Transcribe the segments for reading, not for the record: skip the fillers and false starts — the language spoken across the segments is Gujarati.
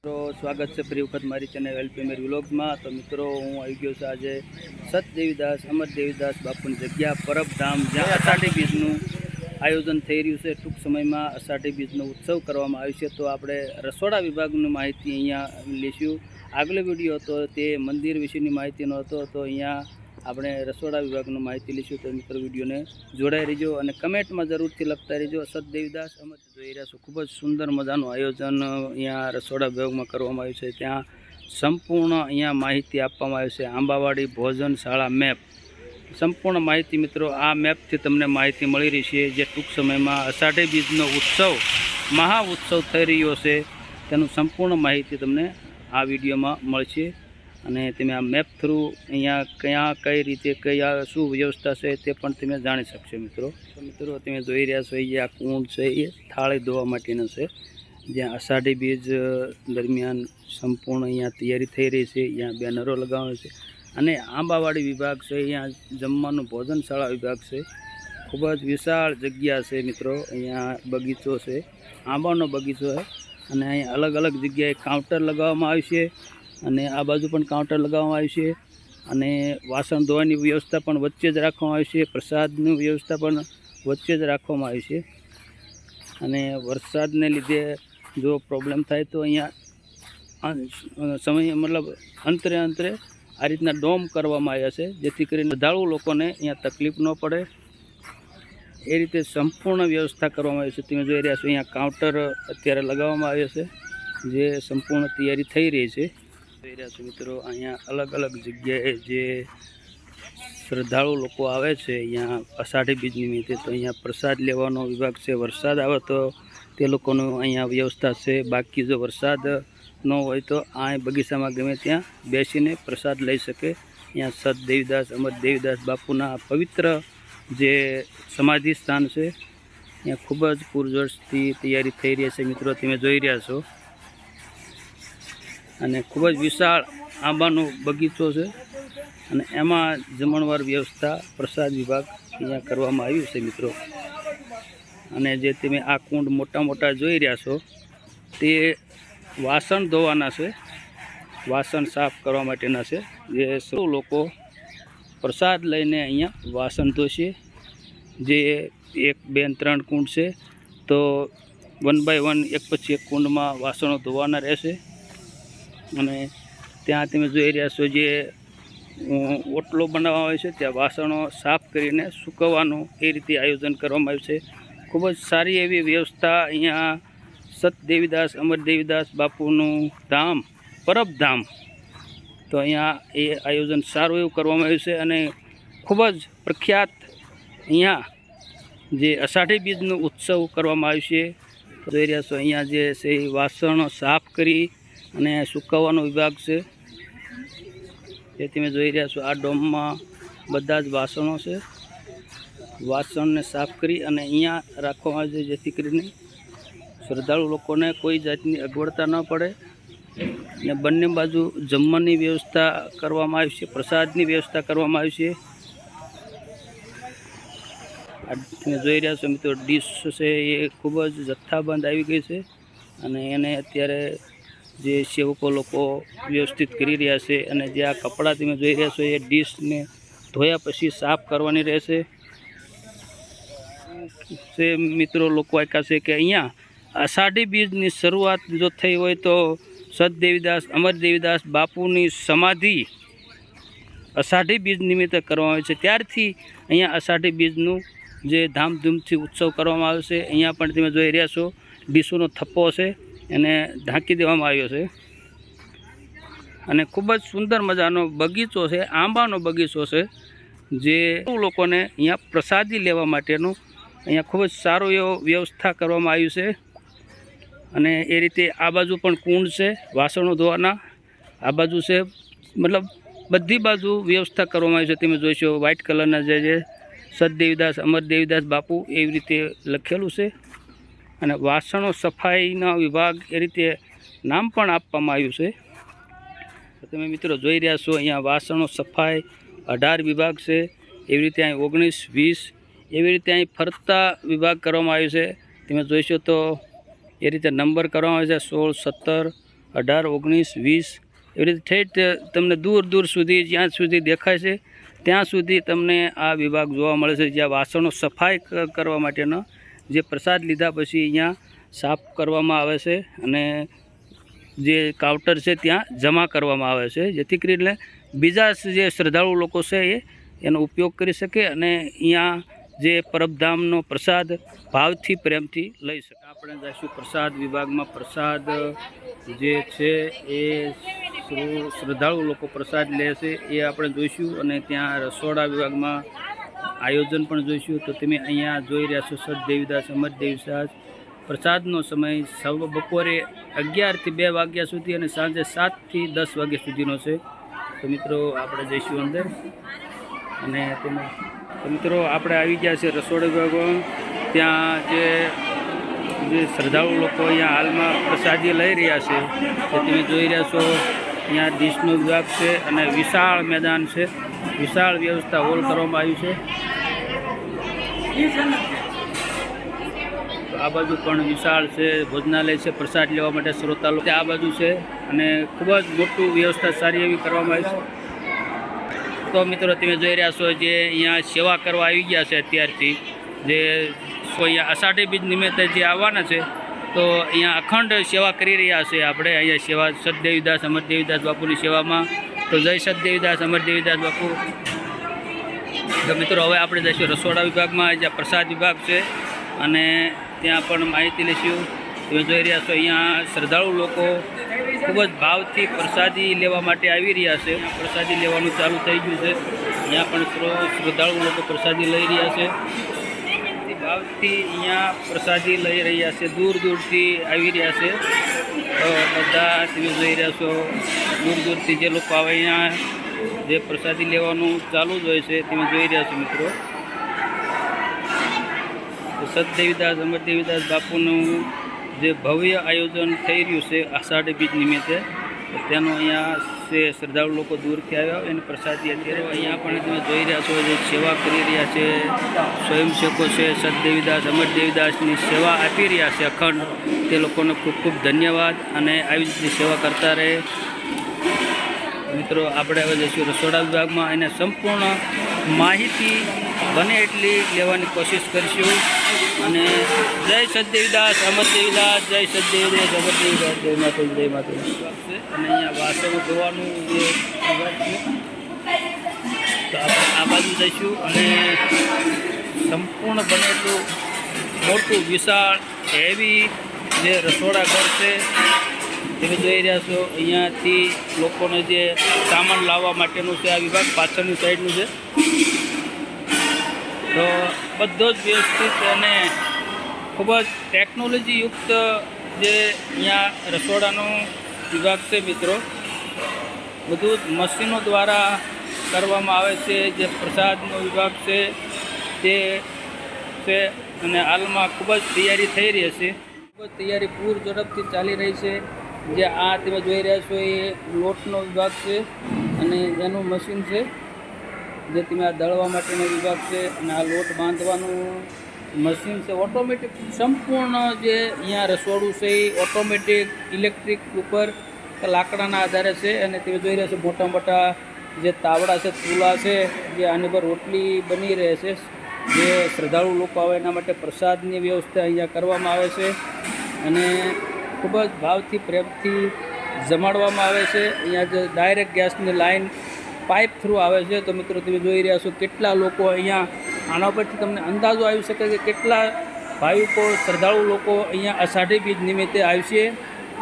तो स्वागत है फरी वखत मारी चैनल एलपी मेरी व्लॉग में। तो मित्रों हूँ आई गयो छुं आज सत देवीदास अमर देवीदास बापू जग्या परब धाम ज्यां अषाढ़ी बीजनु आयोजन थई रह्युं छे। टूंक समय में अषाढ़ी बीजनो उत्सव करवामां आव्यो छे। तो आपणे रसोड़ा विभागनी माहिती अहींया लेशुं। आगलो विडियो हतो ते मंदिर विशेनी माहितीनो हतो, तो अहींया આપણે રસોડા વિભાગની માહિતી લઈશું। તો મિત્રો વિડીયોને જોડાઈ રહેજો અને કમેન્ટમાં જરૂરથી લખતા રહેજો સત દેવીદાસ અમે જોઈ રહ્યા છો। ખૂબ જ સુંદર મજાનું આયોજન અહીંયા રસોડા વિભાગમાં કરવામાં આવ્યું છે। ત્યાં સંપૂર્ણ અહીંયા માહિતી આપવામાં આવી છે। આંબાવાડી ભોજનશાળા મેપ સંપૂર્ણ માહિતી મિત્રો આ મેપથી તમને માહિતી મળી રહી છે। જે ટૂંક સમયમાં અષાઢી બીજનો ઉત્સવ મહા ઉત્સવ થઈ રહ્યો છે તેનું સંપૂર્ણ માહિતી તમને આ વિડીયોમાં મળશે। અને તમે આ મેપ થ્રુ અહીંયા ક્યાં કઈ રીતે કયા શું વ્યવસ્થા છે તે પણ તમે જાણી શકશો મિત્રો। તો મિત્રો તમે જોઈ રહ્યા છો એ આ કુંડ છે એ થાળી ધોવા માટેનો છે, જ્યાં અષાઢી બીજ દરમિયાન સંપૂર્ણ અહીંયા તૈયારી થઈ રહી છે। અહીંયા બેનરો લગાવવાનો છે અને આંબાવાડી વિભાગ છે, અહીંયા જમવાનું ભોજનશાળા વિભાગ છે। ખૂબ જ વિશાળ જગ્યા છે મિત્રો। અહીંયા બગીચો છે, આંબાનો બગીચો છે અને અહીંયા અલગ અલગ જગ્યાએ કાઉન્ટર લગાવવામાં આવ્યું છે અને આ બાજુ પણ કાઉન્ટર લગાવવામાં આવ્યું છે અને વાસણ ધોવાની વ્યવસ્થા પણ વચ્ચે જ રાખવામાં આવી છે। પ્રસાદની વ્યવસ્થા પણ વચ્ચે જ રાખવામાં આવી છે અને વરસાદને લીધે જો પ્રોબ્લેમ થાય તો અહીંયા સમય મતલબ અંતરે આ રીતના ડોમ કરવામાં આવ્યા છે, જેથી કરીને શ્રદ્ધાળુ લોકોને અહીંયા તકલીફ ન પડે એ રીતે સંપૂર્ણ વ્યવસ્થા કરવામાં આવી છે। તમે જોઈ રહ્યા છો અહીંયા કાઉન્ટર અત્યારે લગાવવામાં આવ્યા છે, જે સંપૂર્ણ તૈયારી થઈ રહી છે। જોઈ રહ્યા છો મિત્રો અહીંયા અલગ અલગ જગ્યાએ જે શ્રદ્ધાળુ લોકો આવે છે અહીંયા અષાઢી બીજ નિમિત્તે, તો અહીંયા પ્રસાદ લેવાનો વિભાગ છે। વરસાદ આવે તો તે લોકોનું અહીંયા વ્યવસ્થા છે। બાકી જો વરસાદ ન હોય તો આ બગીચામાં ગમે ત્યાં બેસીને પ્રસાદ લઈ શકે। અહીંયા સત દેવીદાસ અમર દેવીદાસ બાપુના પવિત્ર જે સમાધિ સ્થાન છે અહીંયા ખૂબ જ પૂરજોશથી તૈયારી થઈ રહી છે મિત્રો। તમે જોઈ રહ્યા છો અને ખૂબ જ વિશાળ આંબાનો બગીચો છે અને એમાં જમણવાર વ્યવસ્થા પ્રસાદ વિભાગ અહીંયા કરવામાં આવ્યું છે મિત્રો। અને જે તમે આ કુંડ મોટા મોટા જોઈ રહ્યા છો તે વાસણ ધોવાના છે, વાસણ સાફ કરવા માટેના છે। જે સૌ લોકો પ્રસાદ લઈને અહીંયા વાસણ ધોશે। જે 1, 2, 3 કુંડ છે, તો 1 બાય 1 એક પછી એક કુંડમાં વાસણો ધોવાના રહેશે। અને ત્યાં તમે જોઈ રહ્યા છો જે ઓટલો બનાવવામાં આવ્યો છે, ત્યાં વાસણો સાફ કરીને સૂકવવાનું એ રીતે આયોજન કરવામાં આવ્યું છે। ખૂબ જ સારી એવી વ્યવસ્થા અહીંયા સત દેવીદાસ અમર દેવીદાસ બાપુનું ધામ પરબ ધામ, તો અહીંયા એ આયોજન સારું એવું કરવામાં આવ્યું છે અને ખૂબ જ પ્રખ્યાત અહીંયા જે અષાઢી બીજનો ઉત્સવ કરવામાં આવ્યો છે। જોઈ રહ્યા છો અહીંયા જે છે એ વાસણો સાફ કરી અને સૂકવવાનો વિભાગ છે, જે તમે જોઈ રહ્યા છો। આ ડોમમાં બધા જ વાસણો છે, વાસણને સાફ કરી અને અહીંયા રાખવામાં આવે છે, જેથી કરીને શ્રદ્ધાળુ લોકોને કોઈ જાતની અગવડતા ન પડે। અને બંને બાજુ જમવાની વ્યવસ્થા કરવામાં આવી છે, પ્રસાદની વ્યવસ્થા કરવામાં આવી છે। આ તમે જોઈ રહ્યા છો મિત્રો ડીશ છે એ ખૂબ જ જથ્થાબંધ આવી ગઈ છે અને એને અત્યારે જે સેવકો લોકો વ્યવસ્થિત કરી રહ્યા છે। અને જે આ કપડાં તમે જોઈ રહ્યા છો એ ડીશને ધોયા પછી સાફ કરવાની રહેશે। મિત્રો લોકો આખ્યા છે કે અહીંયા અષાઢી બીજની શરૂઆત જો થઈ હોય તો સત દેવીદાસ અમર દેવીદાસ બાપુની સમાધિ અષાઢી બીજ નિમિત્તે કરવામાં આવે છે, ત્યારથી અહીંયા અષાઢી બીજનું જે ધામધૂમથી ઉત્સવ કરવામાં આવે છે। અહીંયા પણ તમે જોઈ રહ્યા છો ડીશોનો થપ્પો છે એને ઢાંકી દેવામાં આવ્યો છે અને ખૂબ જ સુંદર મજાનો બગીચો છે, આંબાનો બગીચો છે, જે લોકોને અહીંયા પ્રસાદી લેવા માટેનું અહીંયા ખૂબ જ સારું એવો વ્યવસ્થા કરવામાં આવ્યું છે। અને એ રીતે આ બાજુ પણ કુંડ છે વાસણો ધોવાના, આ બાજુ છે, મતલબ બધી બાજુ વ્યવસ્થા કરવામાં આવી છે। તમે જોઈશો વ્હાઇટ કલરના જે સત દેવીદાસ અમર દેવીદાસ બાપુ એવી રીતે લખેલું છે અને વાસણો સફાઈના વિભાગ એ રીતે નામ પણ આપવામાં આવ્યું છે। તમે મિત્રો જોઈ રહ્યા છો અહીંયા વાસણો સફાઈ 18 વિભાગ છે, એવી રીતે અહીં 19, 20 એવી રીતે અહીં ફરતા વિભાગ કરવામાં આવ્યો છે। તમે જોઈશો તો એ રીતે નંબર કરવામાં આવે છે 16, 17, 18, 19, 20 એવી રીતે ઠેઠ તમને દૂર દૂર સુધી જ્યાં સુધી દેખાય છે ત્યાં સુધી તમને આ વિભાગ જોવા મળે છે, જ્યાં વાસણો સફાઈ કરવા માટેનો જે પ્રસાદ લીધા પછી અહીંયા સાફ કરવામાં આવે છે અને જે કાઉન્ટર છે ત્યાં જમા કરવામાં આવે છે, જેથી કરીને બીજા જે શ્રદ્ધાળુ લોકો છે એનો ઉપયોગ કરી શકે અને અહીંયા જે પરબધામનો પ્રસાદ ભાવથી પ્રેમથી લઈ શકે. આપણે જઈશું પ્રસાદ વિભાગમાં. પ્રસાદ જે છે એ શ્રદ્ધાળુ લોકો પ્રસાદ લે છે એ આપણે જોઈશું અને ત્યાં રસોડા વિભાગમાં આયોજન પણ જોઈશું. તો તમે અહીંયા જોઈ રહ્યા છો સત દેવીદાસ અમર દેવીદાસ પ્રસાદનો સમય બપોરે 11 થી 2 વાગ્યા સુધી અને સાંજે 7 થી 10 વાગ્યા સુધીનો છે. તો મિત્રો આપણે જઈશું અંદર અને તેમાં તો મિત્રો આપણે આવી ગયા છે રસોડા વિભાગમાં. ત્યાં જે શ્રદ્ધાળુ લોકો અહીંયા હાલમાં પ્રસાદી લઈ રહ્યા છે તે તમે જોઈ રહ્યા છો. અહીંયા ડીશનો વિભાગ છે અને વિશાળ મેદાન છે, વિશાળ વ્યવસ્થા હોલ કરવામાં આવ્યું છે. તો આ બાજુ પણ વિશાળ છે, ભોજનાલય છે, પ્રસાદ લેવા માટે શ્રોતા લોકો આ બાજુ છે અને ખૂબ જ મોટું વ્યવસ્થા સારી એવી કરવામાં આવી છે. તો મિત્રો તમે જોઈ રહ્યા છો જે અહીંયા સેવા કરવા આવી ગયા છે અત્યારથી, જે અહીંયા અષાઢી બીજ નિમિત્તે જે આવવાના છે તો અહીંયા અખંડ સેવા કરી રહ્યા છે. આપણે અહીંયા સેવા સત દેવીદાસ અમર દેવીદાસ બાપુની સેવામાં. તો જય સત દેવીદાસ અમર દેવીદાસ બાપુ. તો મિત્રો હવે આપણે જઈશું રસોડા વિભાગમાં, જ્યાં પ્રસાદ વિભાગ છે અને ત્યાં પણ માહિતી લઈશું. તમે જોઈ રહ્યા છો અહીંયા શ્રદ્ધાળુ લોકો ખૂબ જ ભાવથી પ્રસાદી લેવા માટે આવી રહ્યા છે. પ્રસાદી લેવાનું ચાલુ થઈ ગયું છે. અહીંયા પણ શ્રદ્ધાળુ લોકો પ્રસાદી લઈ રહ્યા છે. ભાવથી અહીંયા પ્રસાદી લઈ રહ્યા છે, દૂર દૂરથી આવી રહ્યા છે. તો બધા તમે જોઈ રહ્યા છો દૂર દૂરથી જે લોકો આવે અહીંયા જે પ્રસાદી લેવાનું ચાલુ જ હોય છે તમે જોઈ રહ્યા છો મિત્રો. સત દેવીદાસ અમર દેવીદાસ બાપુનું જે ભવ્ય આયોજન થઈ રહ્યું છે આષાઢી બીજ નિમિત્તે, તેનો અહીંયા છે શ્રદ્ધાળુ લોકો દૂરથી આવ્યા હોય અને પ્રસાદી અત્યારે અહીંયા પણ તમે જોઈ રહ્યા છો જે સેવા કરી રહ્યા છે સ્વયંસેવકો છે, સત દેવીદાસ અમર દેવીદાસની સેવા આપી રહ્યા છે અખંડ. તે લોકોને ખૂબ ખૂબ ધન્યવાદ અને આવી જ રીતે સેવા કરતા રહે. મિત્રો આપણે હવે જઈશું રસોડા વિભાગમાં અને સંપૂર્ણ માહિતી બને એટલી લેવાની કોશિશ કરીશું. અને જય સત દેવીદાસ અમર દેવીદાસ, જય સત દેવીદાસ અમર દેવીદાસ, જય માતાજી, જય માતાજી. અને અહીંયા વાસણો ધોવાનું જે વિભાગ છે તો આપણે આ બાજુ જઈશું અને સંપૂર્ણ બને એટલું મોટું વિશાળ હેવી જે રસોડા ઘર છે તમે જોઈ રહ્યા છો. અહીંયાથી લોકોને જે સામાન લાવવા માટેનું છે આ વિભાગ પાછળની સાઈડનું છે. તો બધો જ વ્યવસ્થિત અને ખૂબ જ ટેકનોલોજીયુક્ત જે અહીંયા રસોડાનો વિભાગ છે મિત્રો, બધું જ મશીનો દ્વારા કરવામાં આવે છે. જે પ્રસાદનો વિભાગ છે તે છે અને હાલમાં ખૂબ જ તૈયારી થઈ રહી છે. ખૂબ જ તૈયારી પૂર ઝડપથી ચાલી રહી છે. જે આ તમે જોઈ રહ્યા છો એ લોટનો વિભાગ છે અને એનું મશીન છે જે તમે આ દળવા માટેનો વિભાગ છે અને આ લોટ બાંધવાનું મશીન છે. ઓટોમેટિક સંપૂર્ણ જે અહીંયા રસોડું છે એ ઓટોમેટિક ઇલેક્ટ્રિક ઉપર લાકડાના આધારે છે. અને તમે જોઈ રહ્યા છો મોટા મોટા જે તાવડા છે, ચૂલા છે, જે આની પર રોટલી બની રહે છે. જે શ્રદ્ધાળુ લોકો આવે એના માટે પ્રસાદની વ્યવસ્થા અહીંયા કરવામાં આવે છે અને ખૂબ જ ભાવથી પ્રેમથી જમાડવામાં આવે છે. અહીંયા જે ડાયરેક્ટ ગેસની લાઈન પાઇપ થ્રુ આવે છે. તો મિત્રો તમે જોઈ રહ્યા છો કેટલા લોકો અહીંયા, આના પરથી તમને અંદાજો આવી શકે કે કેટલા ભાવિકો શ્રદ્ધાળુ લોકો અહીંયા અષાઢી બીજ નિમિત્તે આવશે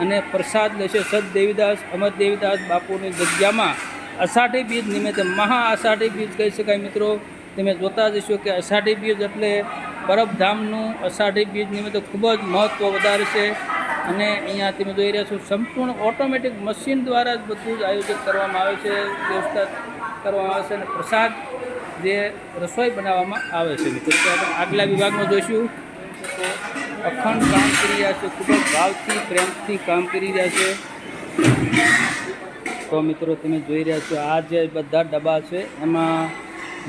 અને પ્રસાદ લેશે સત દેવીદાસ અમર દેવીદાસ બાપુની જગ્યામાં. અષાઢી બીજ નિમિત્તે મહા અષાઢી બીજ કહી શકાય મિત્રો. તમે જોતા જશો કે અષાઢી બીજ એટલે પરબધામનું અષાઢી બીજ નિમિત્તે ખૂબ જ મહત્ત્વ વધારે છે. અને અહીંયા તમે જોઈ રહ્યા છો સંપૂર્ણ ઓટોમેટિક મશીન દ્વારા જ બધું જ આયોજન કરવામાં આવે છે, વ્યવસ્થા કરવામાં આવે છે અને પ્રસાદ જે રસોઈ બનાવવામાં આવે છે મિત્રો. તો આપણે આગલા વિભાગમાં જોઈશું તો અખંડ કામ કરી રહ્યા છે, ખૂબ જ ભાવથી પ્રેમથી કામ કરી રહ્યા છે. તો મિત્રો તમે જોઈ રહ્યા છો આ જે બધા ડબ્બા છે એમાં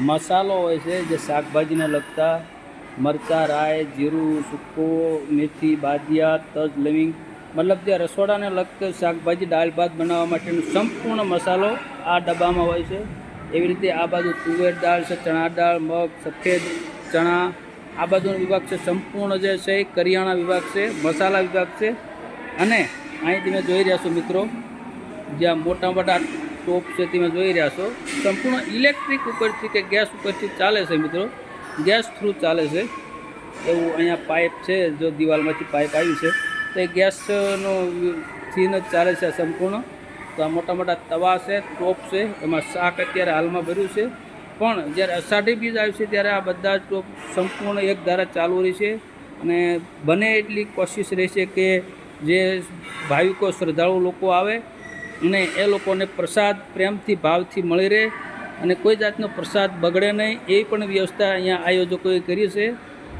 મસાલો હોય છે જે શાકભાજીને લગતા મરચાં, રાઈ, જીરું, સૂકો, મેથી, બાદિયા, તજ, લવિંગ મતલબ જે રસોડાને લગતો શાકભાજી દાળ ભાત બનાવવા માટેનો સંપૂર્ણ મસાલો આ ડબ્બામાં હોય છે. એવી રીતે આ બાજુ તુવેર દાળ છે, ચણા દાળ, મગ, સફેદ ચણા, આ બાજુનો વિભાગ છે સંપૂર્ણ જે છે એ કરિયાણા વિભાગ છે, મસાલા વિભાગ છે. અને અહીં તમે જોઈ રહ્યા છો મિત્રો, જ્યાં મોટા મોટા ટોપ છે તમે જોઈ રહ્યા છો, સંપૂર્ણ ઇલેક્ટ્રિક ઉપરથી કે ગેસ ઉપરથી ચાલે છે મિત્રો, ગેસ થ્રુ ચાલે છે. એવું અહીંયા પાઇપ છે, જો દિવાલમાંથી પાઇપ આવ્યું છે તો એ ગેસનો થી જ ચાલે છે સંપૂર્ણ. તો આ મોટા મોટા તવા છે, ટોપ છે, એમાં શાક અત્યારે હાલમાં ભર્યું છે. પણ જ્યારે અષાઢી બીજ આવશે ત્યારે આ બધા જ ટોપ સંપૂર્ણ એક ધારા ચાલુ રહેશે. અને બને એટલી કોશિશ રહેશે કે જે ભાવિકો શ્રદ્ધાળુ લોકો આવે અને એ લોકોને પ્રસાદ પ્રેમથી ભાવથી મળી રહે અને કોઈ જાતનો પ્રસાદ બગડે નહીં, એ પણ વ્યવસ્થા અહીંયા આયોજકોએ કરી છે.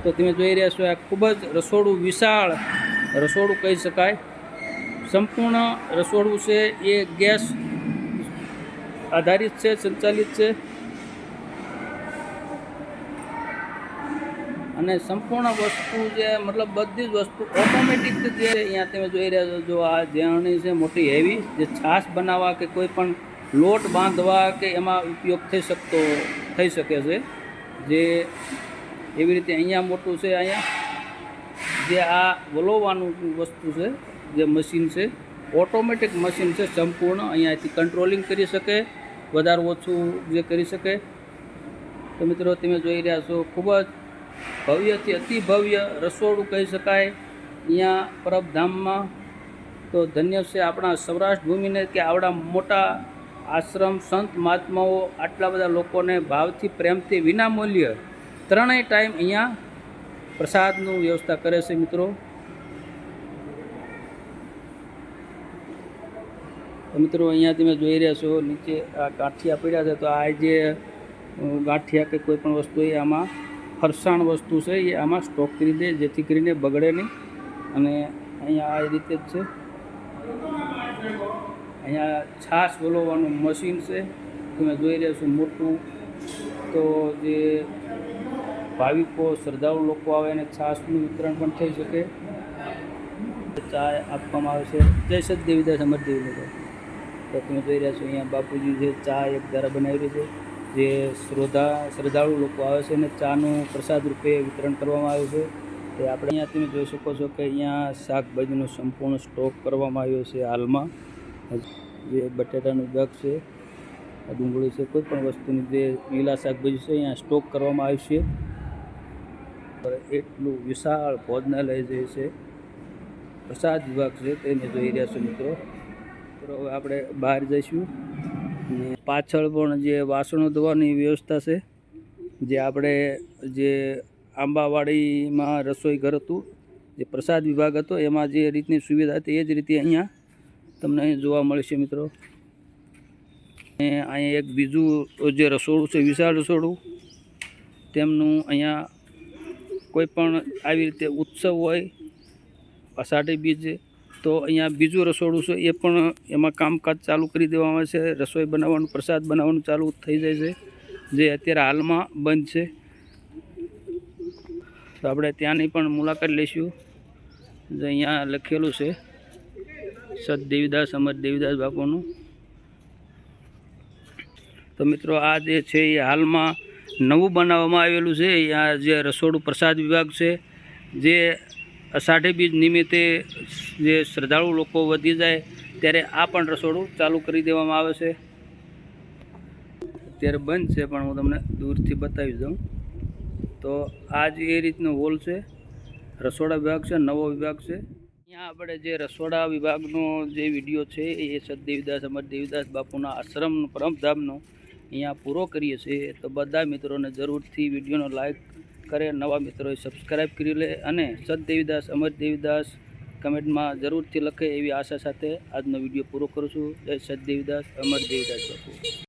તો તમે જોઈ રહ્યા છો, આ ખૂબ જ રસોડું વિશાળ રસોડું કહી શકાય. સંપૂર્ણ રસોડું છે એ ગેસ આધારિત છે, સંચાલિત છે. અને સંપૂર્ણ વસ્તુ જે મતલબ બધી જ વસ્તુ ઓટોમેટિક જે અહીંયા તમે જોઈ રહ્યા છો, જો આ જેણી છે મોટી હેવી, જે છાશ બનાવવા કે કોઈ પણ લોટ બાંધવા કે એમાં ઉપયોગ થઈ શકે છે. જે એવી રીતે અહીંયા મોટું છે, અહીંયા જે આ વલોવાનું વસ્તુ છે, જે મશીન છે, ઓટોમેટિક મશીન છે સંપૂર્ણ. અહીંયાથી કંટ્રોલિંગ કરી શકે, વધારે ઓછું જે કરી શકે. તો મિત્રો તમે જોઈ રહ્યા છો, ખૂબ જ ભવ્યથી અતિ ભવ્ય રસોડું કહી શકાય અહીંયા પરબધામમાં. તો ધન્ય છે આપણા સૌરાષ્ટ્ર ભૂમિને કે આવડા મોટા આશ્રમ, સંત મહાત્માઓ આટલા બધા લોકોને ભાવથી પ્રેમથી વિનામૂલ્ય ત્રણેય ટાઈમ અહીંયા પ્રસાદનું વ્યવસ્થા કરે છે મિત્રો. તો મિત્રો અહીંયા તમે જોઈ રહ્યા છો, નીચે આ ગાંઠિયા પડ્યા છે. તો આ જે ગાંઠિયા કે કોઈ પણ વસ્તુ એ આમાં ફરસાણ વસ્તુ છે એ આમાં સ્ટોક કરી દે, જેથી કરીને બગડે નહીં. અને અહીંયા આ રીતે જ છે, અહીંયા છાશ વલોવાનું મશીન છે તમે જોઈ રહ્યા છો મોટું. તો જે ભાવિકો શ્રદ્ધાળુ લોકો આવે અને છાશનું વિતરણ પણ થઈ શકે. ચા આપવામાં આવે છે. જય સતદેવીદાસ અમરદેવી લોકો. તો તમે જોઈ રહ્યા છો, અહીંયા બાપુજી જે ચા એક ધારા બનાવી છે, જે શ્રદ્ધાળુ લોકો આવે છે અને ચાનું પ્રસાદ રૂપે વિતરણ કરવામાં આવ્યું છે. તે આપણે અહીંયા તમે જોઈ શકો છો કે અહીંયા શાકભાજીનો સંપૂર્ણ સ્ટોક કરવામાં આવ્યો છે હાલમાં. જે બટેટાનો વિભાગ છે, ડુંગળી છે, કોઈ પણ વસ્તુની જે લીલા શાકભાજી છે અહીંયા સ્ટોક કરવામાં આવ્યું છે. એટલું વિશાળ ભોજનાલય જે છે, પ્રસાદ વિભાગ છે, તેને જોઈ રહ્યા છો મિત્રો. તો હવે આપણે બહાર જઈશું. અને પાછળ પણ જે વાસણો ધોવાની વ્યવસ્થા છે, જે આપણે જે આંબાવાડીમાં રસોઈ ઘર હતું, જે પ્રસાદ વિભાગ હતો, એમાં જે રીતની સુવિધા હતી એ જ રીતે અહીંયા તમને જોવા મળશે મિત્રો. અને અહીંયા એક બીજું જે રસોડું છે, વિશાળ રસોડું, તેમનું અહીંયા કોઈ પણ આવી રીતે ઉત્સવ હોય, અષાઢી બીજ, તો અહીંયા બીજું રસોડું છે એ પણ એમાં કામકાજ ચાલુ કરી દેવામાં આવે છે. રસોઈ બનાવવાનું, પ્રસાદ બનાવવાનું ચાલુ થઈ જાય છે, જે અત્યારે હાલમાં બંધ છે. તો આપણે ત્યાંની પણ મુલાકાત લઈશું. જે અહીંયા લખેલું છે સતદેવીદાસ અમરદેવીદાસ બાપુનું. તો મિત્રો આ જે છે એ હાલમાં નવું બનાવવામાં આવેલું છે. અહીંયા જે રસોડું પ્રસાદ વિભાગ છે, જે અષાઢી બીજ નિમિત્તે જે શ્રદ્ધાળુ લોકો વધી જાય ત્યારે આ પણ રસોડું ચાલુ કરી દેવામાં આવે છે. અત્યારે બંધ છે, પણ હું તમને દૂરથી બતાવી દઉં. તો આ જ એ રીતનો હોલ છે, રસોડા વિભાગ છે, નવો વિભાગ છે. અહીંયા આપણે જે રસોડા વિભાગનો જે વિડીયો છે એ સતદેવીદાસ અમરદેવીદાસ બાપુના આશ્રમ પરમધામનો અહીંયા પૂરો કરીએ છીએ. તો બધા મિત્રોને જરૂરથી વિડીયોનો લાઈક કરે, નવા મિત્રોએ સબસ્ક્રાઈબ કરી લે અને સતદેવીદાસ અમરદેવીદાસ કમેન્ટમાં જરૂરથી લખે એવી આશા સાથે આજનો વિડીયો પૂરો કરું છું. જય સતદેવીદાસ અમરદેવીદાસ બાપુ.